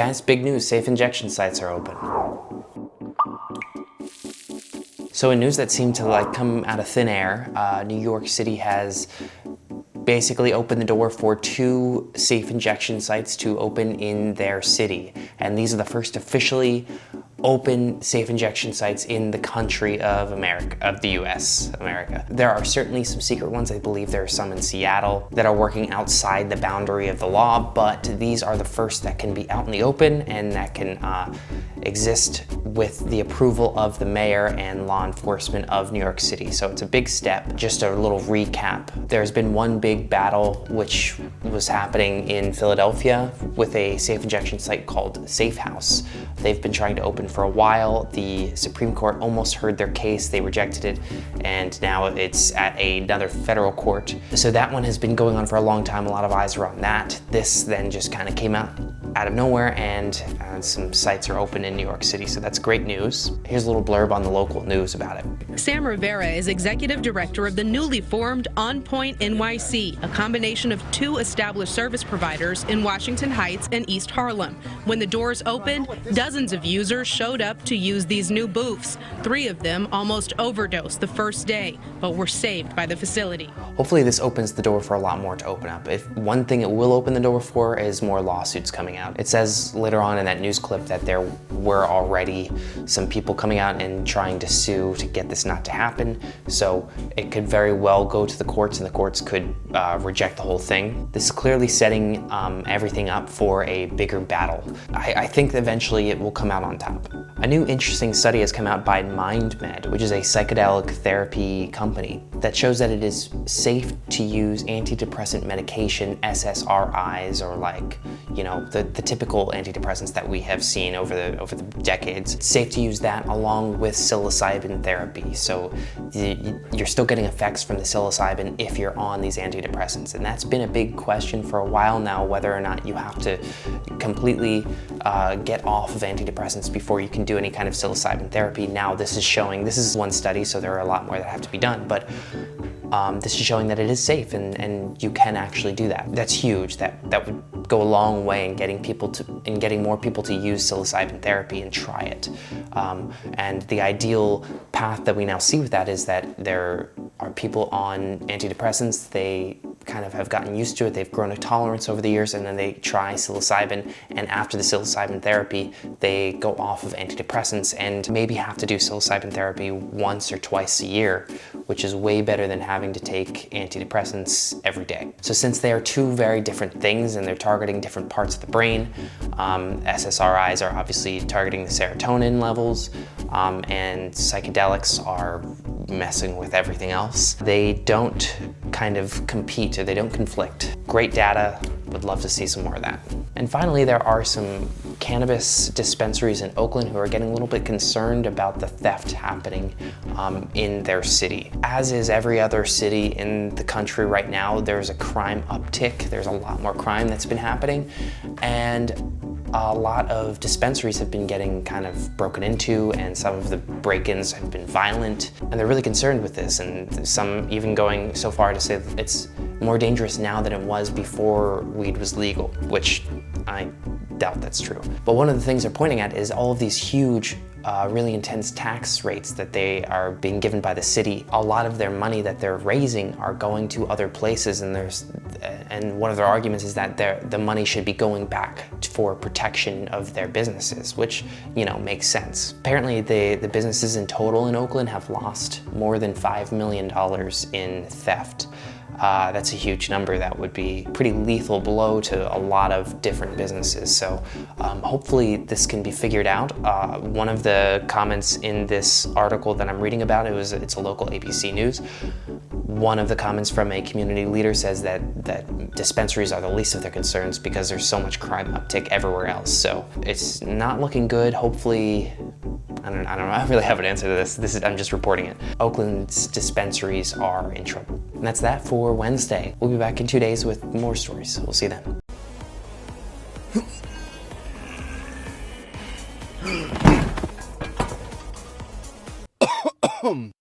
guys, big news, safe injection sites are open. So in news that seemed to come out of thin air, New York City has basically opened the door for 2 safe injection sites to open in their city. And these are the first officially open safe injection sites in the country of America, of the US, America. There are certainly some secret ones. I believe there are some in Seattle that are working outside the boundary of the law, but these are the first that can be out in the open and that can exist with the approval of the mayor and law enforcement of New York City. So it's a big step. Just a little recap. There's been one big battle which was happening in Philadelphia with a safe injection site called Safe House. They've been trying to open for a while. The Supreme Court almost heard their case. They rejected it, and now it's at another federal court. So that one has been going on for a long time. A lot of eyes are on that. This then just kind of came out of nowhere, and some sites are open in New York City, so that's great news. Here's a little blurb on the local news about it. Sam Rivera is executive director of the newly formed On Point NYC, a combination of 2 established service providers in Washington Heights and East Harlem. When the doors opened, dozens of users showed up to use these new booths. 3 of them almost overdosed the first day, but were saved by the facility. Hopefully this opens the door for a lot more to open up. If one thing it will open the door for is more lawsuits coming out. It says later on in that news clip that there were already some people coming out and trying to sue to get this not to happen. So it could very well go to the courts, and the courts could reject the whole thing. This is clearly setting everything up for a bigger battle. I think that eventually it will come out on top. A new interesting study has come out by MindMed, which is a psychedelic therapy company, that shows that it is safe to use antidepressant medication, SSRIs, or the typical antidepressants that we have seen over the decades. It's safe to use that along with psilocybin therapy. So you're still getting effects from the psilocybin if you're on these antidepressants. And that's been a big question for a while now, whether or not you have to completely get off of antidepressants before you can do any kind of psilocybin therapy. Now this is one study, so there are a lot more that have to be done, but this is showing that it is safe and you can actually do that. That's huge. That would go a long way in getting more people to use psilocybin therapy and try it. And the ideal path that we now see with that is that there are people on antidepressants. They kind of have gotten used to it. They've grown a tolerance over the years, and then they try psilocybin, and after the psilocybin therapy, they go off of antidepressants and maybe have to do psilocybin therapy once or twice a year, which is way better than having to take antidepressants every day. So since they are 2 very different things and they're targeting different parts of the brain, SSRIs are obviously targeting the serotonin levels, and psychedelics are messing with everything else. They don't kind of compete, or they don't conflict. Great data, would love to see some more of that. And finally, there are some cannabis dispensaries in Oakland who are getting a little bit concerned about the theft happening in their city. As is every other city in the country right now, there's a crime uptick. There's a lot more crime that's been happening, and a lot of dispensaries have been getting kind of broken into, and some of the break-ins have been violent, and they're really concerned with this, and some even going so far to say that it's more dangerous now than it was before weed was legal, which I doubt that's true. But one of the things they're pointing at is all of these huge, really intense tax rates that they are being given by the city. A lot of their money that they're raising are going to other places, and one of their arguments is that the money should be going back for protection of their businesses, which, makes sense. Apparently, the businesses in total in Oakland have lost more than $5 million in theft. That's a huge number. That would be a pretty lethal blow to a lot of different businesses. So hopefully this can be figured out. One of the comments in this article that I'm reading about, it's a local ABC News. One of the comments from a community leader says that dispensaries are the least of their concerns because there's so much crime uptick everywhere else. So it's not looking good. Hopefully, I don't know. I don't really have an answer to this. I'm just reporting it. Oakland's dispensaries are in trouble. And that's that for Wednesday. We'll be back in 2 days with more stories. We'll see you then.